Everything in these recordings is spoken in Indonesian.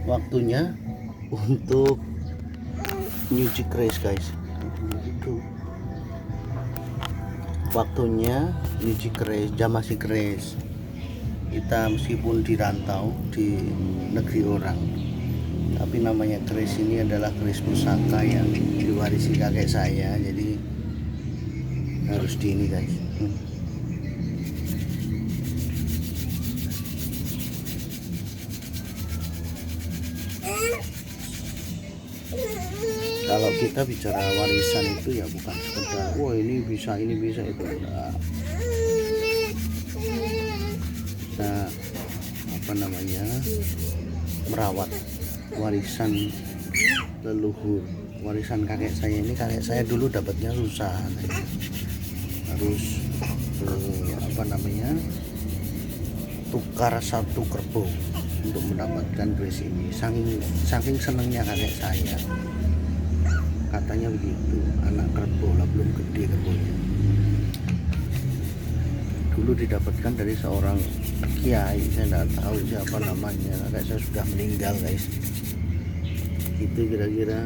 Waktunya untuk nyuci keris guys. Waktunya nyuci keris, jam masih keris. Kita meskipun dirantau di negeri orang, tapi namanya keris ini adalah keris pusaka yang diwarisi kakek saya, jadi harus di ini guys. Kalau kita bicara warisan itu ya bukan sekedar wah ini bisa itu enggak. Kita merawat warisan leluhur, warisan kakek saya ini. Kakek saya dulu dapatnya susah, harus tukar satu kerbau untuk mendapatkan keris ini. Saking senangnya kakek saya, katanya begitu, anak kerbau lah, belum gede kerbaunya. Dulu didapatkan dari seorang kiai, saya tidak tahu siapa namanya, kakek saya sudah meninggal guys. Itu kira-kira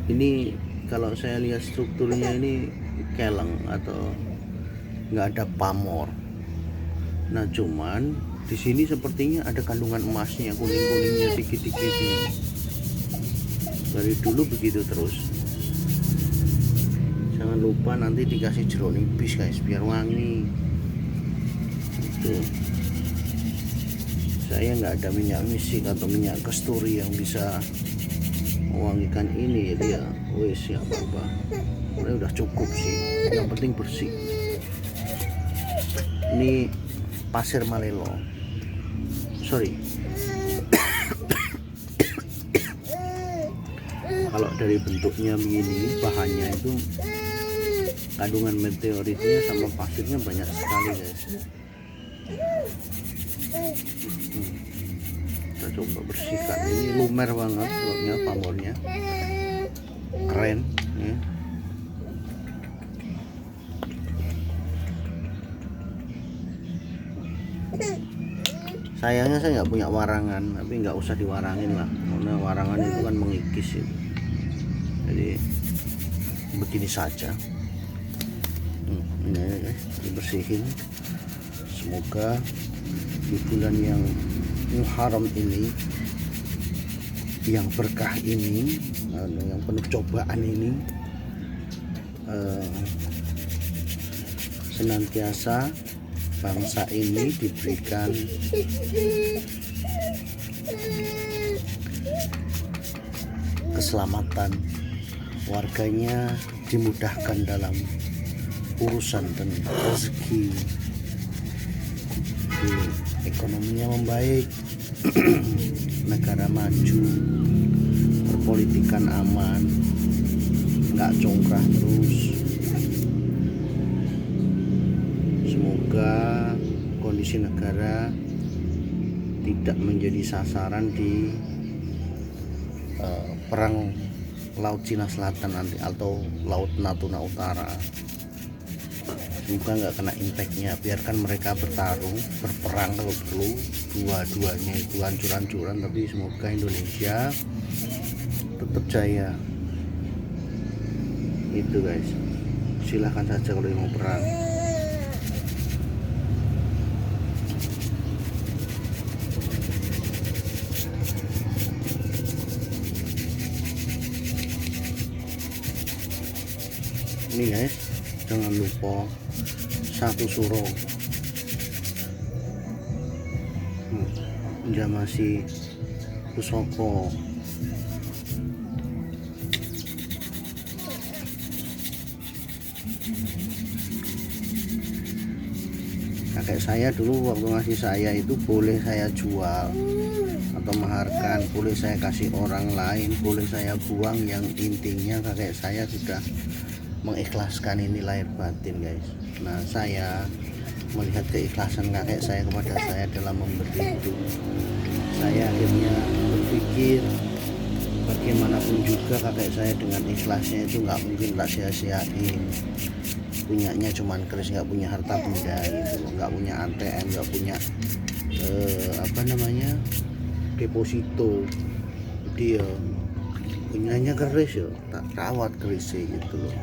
ini, kalau saya lihat strukturnya ini keleng atau nggak ada pamor. Nah cuman di sini sepertinya ada kandungan emasnya, kuning-kuningnya dikit-dikit ini. Dari dulu begitu terus. Jangan lupa nanti dikasih jeruk nipis guys, biar wangi. Itu saya nggak ada minyak misik atau minyak kasturi yang bisa mewangikan ini, jadi ya wes ya apa-apa, udah cukup sih, yang penting bersih. Ini pasir malelo, sorry. Kalau dari bentuknya begini, bahannya itu kandungan meteoritnya sama pasirnya banyak sekali guys. Kita coba bersihkan, ini lumer banget looknya, pamornya keren ya. Sayangnya saya nggak punya warangan, tapi nggak usah diwarangin lah, karena warangan itu kan mengikis itu. Jadi begini saja. Ini guys, dibersihin. Semoga di bulan yang Muharram ini, yang berkah ini, yang penuh cobaan ini, senantiasa bangsa ini diberikan keselamatan, warganya dimudahkan dalam urusan dan rezeki, ekonominya membaik, negara maju, perpolitikan aman, nggak congkrah terus. Semoga kondisi negara tidak menjadi sasaran di perang Laut Cina Selatan nanti atau Laut Natuna Utara. Semoga nggak kena impactnya, biarkan mereka bertarung, berperang kalau perlu, dua-duanya itu hancur-hancuran, tapi semoga Indonesia tetap jaya. Itu guys, silahkan saja kalau yang mau perang. Ini guys, jangan lupa satu suro njamasi pusoko. Kakek saya dulu waktu ngasih saya itu boleh saya jual atau maharkan, boleh saya kasih orang lain, boleh saya buang, yang intinya kakek saya sudah mengikhlaskan ini lahir batin guys. Nah saya melihat keikhlasan kakek saya kepada saya dalam memberi itu, saya akhirnya berpikir bagaimanapun juga kakek saya dengan ikhlasnya itu nggak mungkin tak sia-siain. Punyanya cuman keris, nggak punya harta benda gitu, nggak nggak punya ATM, nggak punya apa namanya deposito, dia punyanya keris ya, tak rawat kerisnya gitu loh.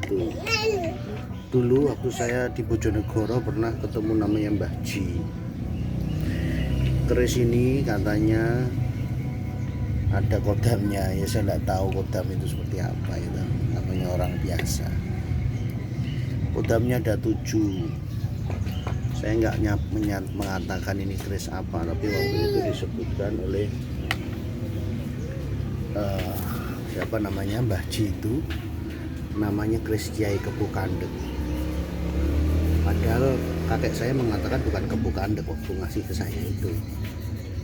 Tuh. Dulu waktu saya di Bojonegoro pernah ketemu namanya Mbah Ji. Keris ini katanya ada kodamnya, ya saya nggak tahu kodam itu seperti apa itu, namanya orang biasa. Kodamnya ada 7. Saya nggak mengatakan ini keris apa, tapi waktu itu disebutkan oleh siapa namanya Mbah Ji itu, namanya keris Kiai Kepu Kandek. Padahal kakek saya mengatakan bukan Kepu Kandek waktu ngasih ke saya itu,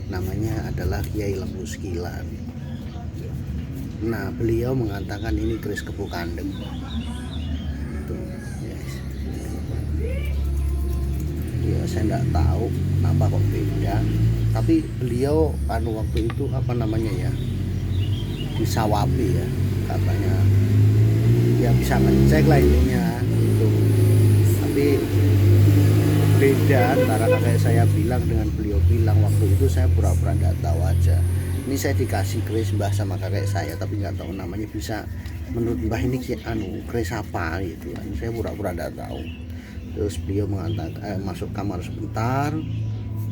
namanya adalah Kiai Lembu Sekilan. Nah, beliau mengatakan ini keris Kepu Kandek. Tuh, yes. Ya, saya nggak tahu kenapa kok beda. Tapi beliau waktu itu apa namanya ya, di Sawapi ya katanya. Ya bisa ngecek lah intinya gitu. Tapi beda antara kakek saya bilang dengan beliau bilang. Waktu itu saya pura-pura nggak tahu aja. Ini saya dikasih keris Mbah sama kakek saya, tapi nggak tahu namanya. Bisa menurut Mbah ini keris apa gitu kan, saya pura-pura nggak tahu. Terus beliau mengatakan masuk kamar sebentar,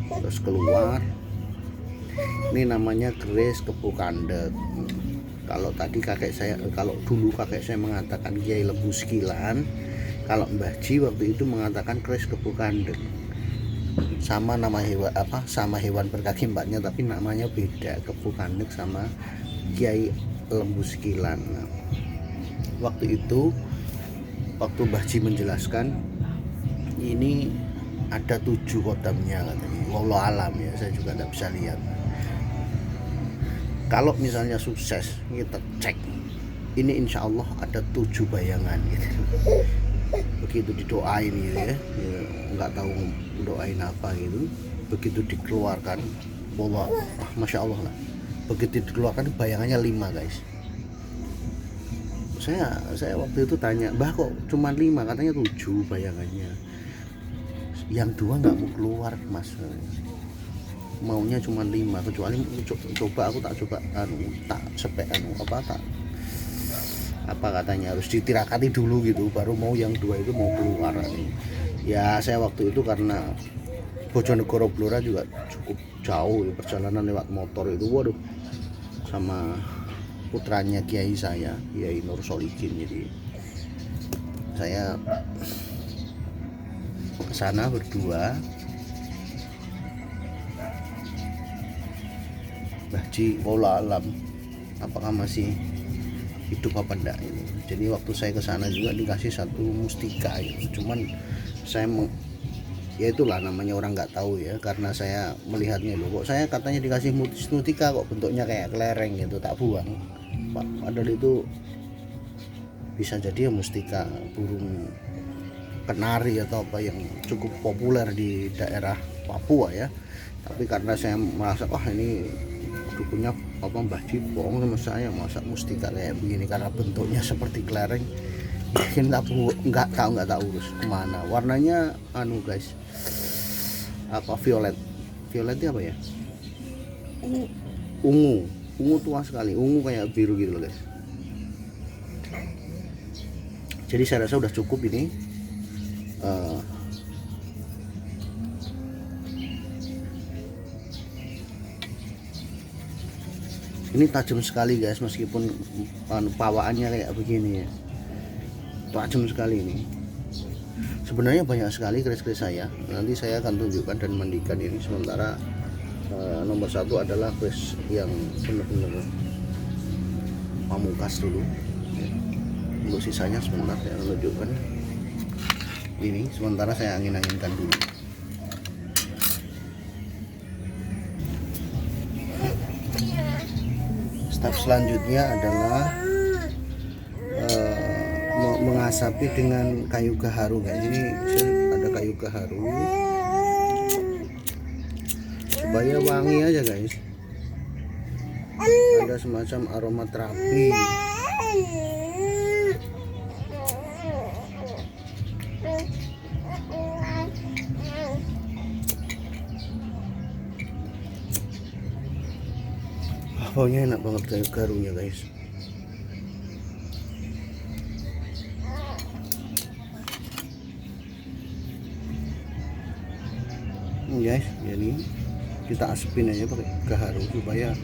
terus keluar, ini namanya keris Kepu Kandek. Kalau tadi kakek saya, kalau dulu kakek saya mengatakan Kiai Lembu Sekilan, kalau Mbah Ji waktu itu mengatakan keris Kepu Kandek. Sama nama hewan apa, sama hewan berkaki empatnya, tapi namanya beda, Kepu Kandek sama Kiai Lembu Sekilan. Nah, waktu itu waktu Mbah Ji menjelaskan ini ada 7 kodamnya katanya. Wallahu alam ya, saya juga tidak bisa lihat. Kalau misalnya sukses kita cek, ini insya Allah ada 7 bayangan gitu. Begitu didoain gitu ya, nggak tahu doain apa gitu, begitu dikeluarkan, wallah, masya Allah lah, begitu dikeluarkan bayangannya 5 guys. Saya waktu itu tanya, Mbah kok cuma 5, katanya 7 bayangannya, yang 2 nggak mau keluar mas, maunya cuma 5, kecuali coba aku tak coba apa katanya harus ditirakati dulu gitu, baru mau yang 2 itu mau keluar. Ya saya waktu itu karena Bojonegoro Blora juga cukup jauh ya, perjalanan lewat motor itu, waduh, sama putranya Kiai saya, Kiai Nur Solikin. Jadi saya ke sana berdua. Mbah Ji wallahu alam apakah masih hidup apa enggak ini. Jadi waktu saya ke sana juga dikasih 1 mustika gitu. Cuman saya ya itulah namanya orang nggak tahu ya, karena saya melihatnya loh, kok saya katanya dikasih mustika kok bentuknya kayak kelereng gitu, tak buang. Padahal itu bisa jadi ya mustika burung kenari atau apa yang cukup populer di daerah Papua ya. Tapi karena saya merasa wah ini dukunnya apa Mbah Ji bohong sama saya, masa mustika kayak begini karena bentuknya seperti kelereng, mungkin nggak tahu urus kemana. Warnanya guys, apa violet itu apa ya, ungu tua sekali, ungu kayak biru gitu loh guys. Jadi saya rasa udah cukup ini. Ini tajam sekali guys, meskipun pawaannya kayak begini ya, tajam sekali ini. Sebenarnya banyak sekali keris-keris saya, nanti saya akan tunjukkan dan mandikan ini. Sementara nomor 1 adalah keris yang benar-benar pamungkas dulu. Untuk sisanya sebentar saya akan tunjukkan. Ini sementara saya angin-anginkan dulu. Tahap selanjutnya adalah mengasapi dengan kayu gaharu guys. Ini ada kayu gaharu supaya wangi aja guys, ada semacam aroma terapi. Baunya enak banget kayak garunya guys. Guys, jadi kita asepin aja pakai gaharu supaya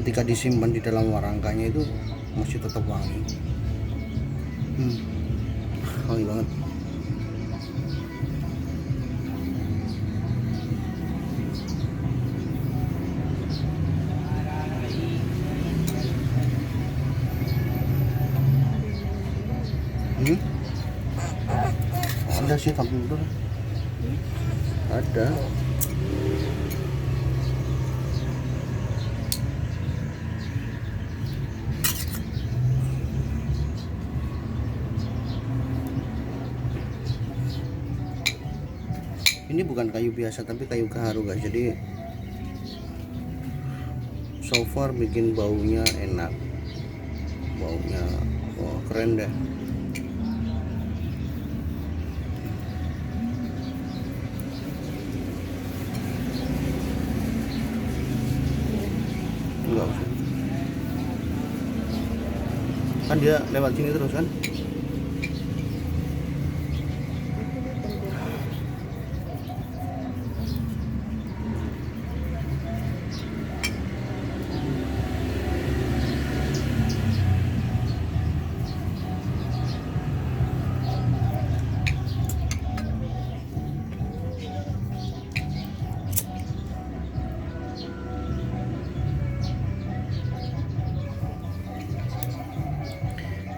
ketika disimpan di dalam warangkanya itu masih tetap wangi. Wangi banget. Ada sih tapi udah ada. Ini bukan kayu biasa tapi kayu gaharu guys. Jadi so far bikin baunya enak. Baunya keren deh. Enggak usah. Kan dia lewat sini terus kan.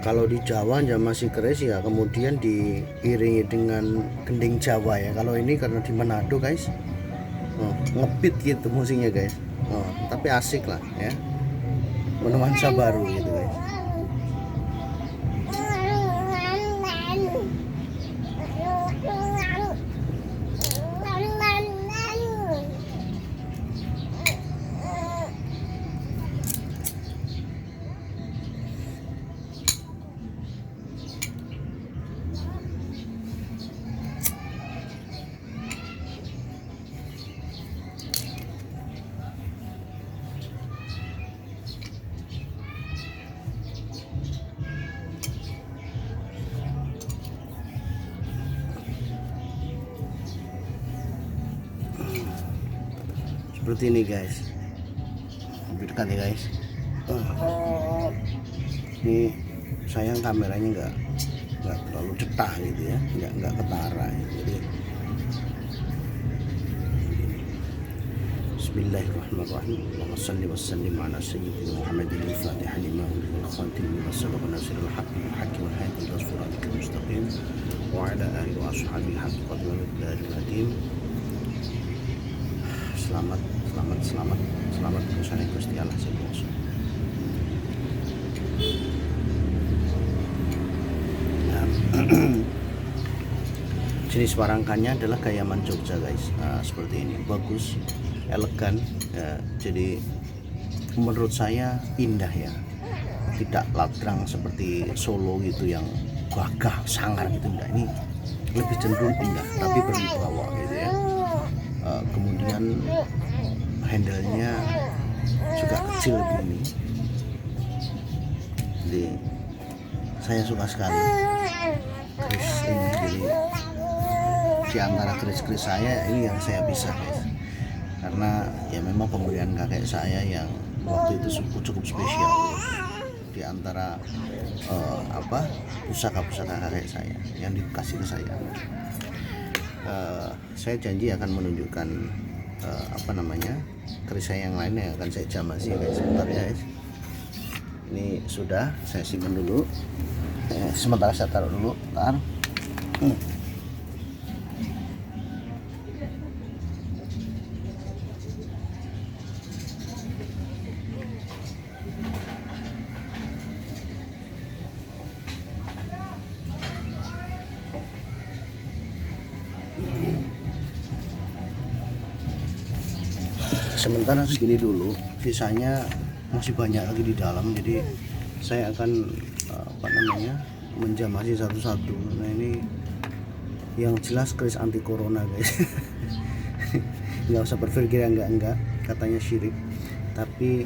Kalau di Jawa ya masih keris ya, kemudian diiringi dengan gending Jawa ya. Kalau ini karena di Manado guys, ngebeat gitu musiknya guys. Tapi asik lah ya, bernuansa baru gitu guys. Seperti ini guys, lebih dekat ya guys. Ini sayang kameranya nggak terlalu cetak gitu ya, nggak ketara ya. Jadi Bismillahirrahmanirrahim. Allahumma shalli wa sallim ala sayyidina Muhammadin al-Fatihah lima wal khatim lima sabaqa nasrul haqqi wal haqqi wal hadi ila siratikal mustaqim wa ala alihi wa ashabihi haqqa qadri wa miqdaril azim. Selamat berusaha Gusti Allah subhanahu. Jenis warangkannya adalah gayaman Jogja guys. Seperti ini, bagus, elegan ya. Jadi menurut saya indah ya, tidak ladrang seperti Solo gitu yang gagah sangar gitu. Enggak, ini lebih cenderung indah tapi berwibawa gitu ya. Kemudian handle-nya juga kecil begini, jadi saya suka sekali keris ini. Jadi di antara keris-keris saya ini yang saya pisah guys, karena ya memang pemberian kakek saya yang waktu itu cukup spesial di antara pusaka-pusaka kakek saya yang dikasih ke saya. Saya janji akan menunjukkan keris saya yang lainnya akan saya jamasi ya guys. Sebentar ya guys, ini sudah saya simpan dulu, sementara saya taruh dulu. Sementara segini dulu, sisanya masih banyak lagi di dalam, jadi saya akan menjamasi satu-satu. Nah ini yang jelas keris anti corona guys. Nggak usah berpikir enggak katanya syirik, tapi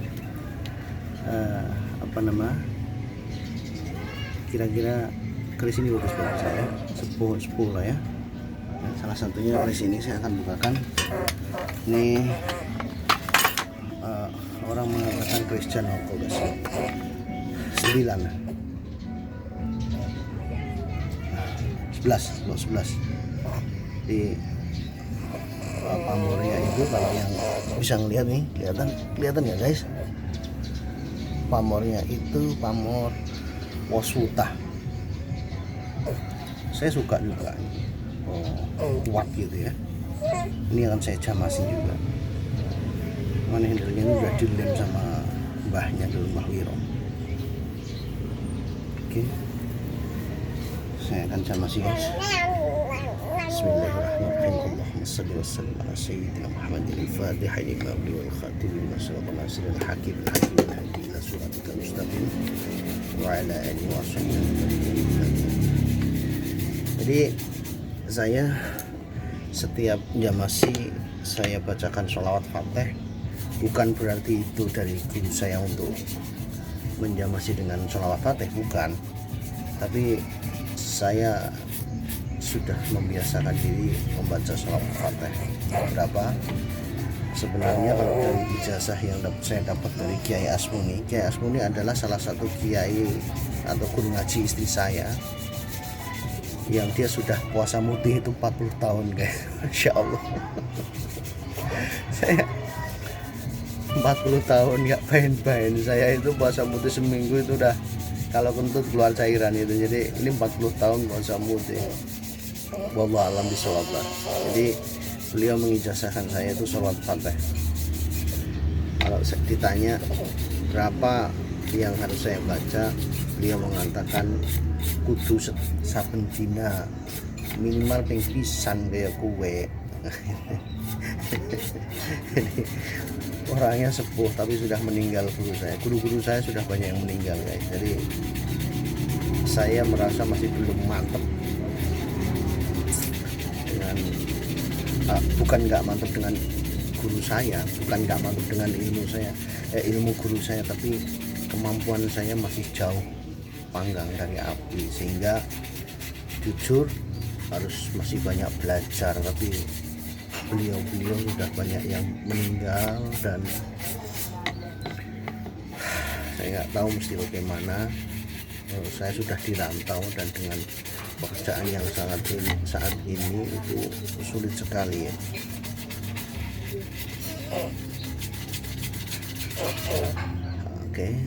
kira-kira keris ini bagus buat saya, sepuh lah ya. Nah, salah satunya keris ini saya akan bukakan. Ini orang mengatakan keris Janoko guys, 11 di pamornya itu. Kalau yang bisa ngelihat nih, kelihatan ya guys, pamornya itu pamor Wasuta. Saya suka juga, kuat gitu ya. Ini akan saya jamasin juga. Mana handle-nya ini udah dilem sama mbahnya dulu, Mbah Wiro. Oke, saya akan jamasi guys. Bismillahirrahmanirrahim. Allahumma shalli wa sallim ala sayyidina Muhammadin al-Fatihah lima wal khatim lima sabaqal nasril hakim al hadi ila siratikal mustaqim wa ala alihi wa sahbihi. Jadi saya setiap jamasi saya bacakan sholawat Fatih. Bukan berarti itu dari guru saya untuk menjamasi dengan sholawat Fatih, bukan. Tapi saya sudah membiasakan diri membaca sholawat Fatih. Berapa? Sebenarnya kalau dari ijazah yang saya dapat dari Kiai Asmuni adalah salah satu kiai atau guru ngaji istri saya, yang dia sudah puasa mutih itu 40 tahun guys. Masya Allah. Saya 40 tahun nggak main-main. Saya itu puasa mutih seminggu itu udah kalau kentut keluar cairan itu. Jadi ini 40 tahun puasa mutih. Wallahu a'lam bishawab. Jadi beliau mengijazahkan saya itu sholawat Fatih. Kalau ditanya berapa yang harus saya baca, beliau mengatakan kudu saben dina minimal ping pisan kaya kue. Orangnya sepuh tapi sudah meninggal guru saya sudah banyak yang meninggal guys. Jadi saya merasa masih belum mantap dengan bukan nggak mantap dengan guru saya, bukan nggak mantap dengan ilmu guru saya, tapi kemampuan saya masih jauh panggang dari api, sehingga jujur harus masih banyak belajar. Tapi beliau sudah banyak yang meninggal dan saya nggak tahu mesti bagaimana. Saya sudah dirantau dan dengan pekerjaan yang saat ini itu sulit sekali ya. Oke.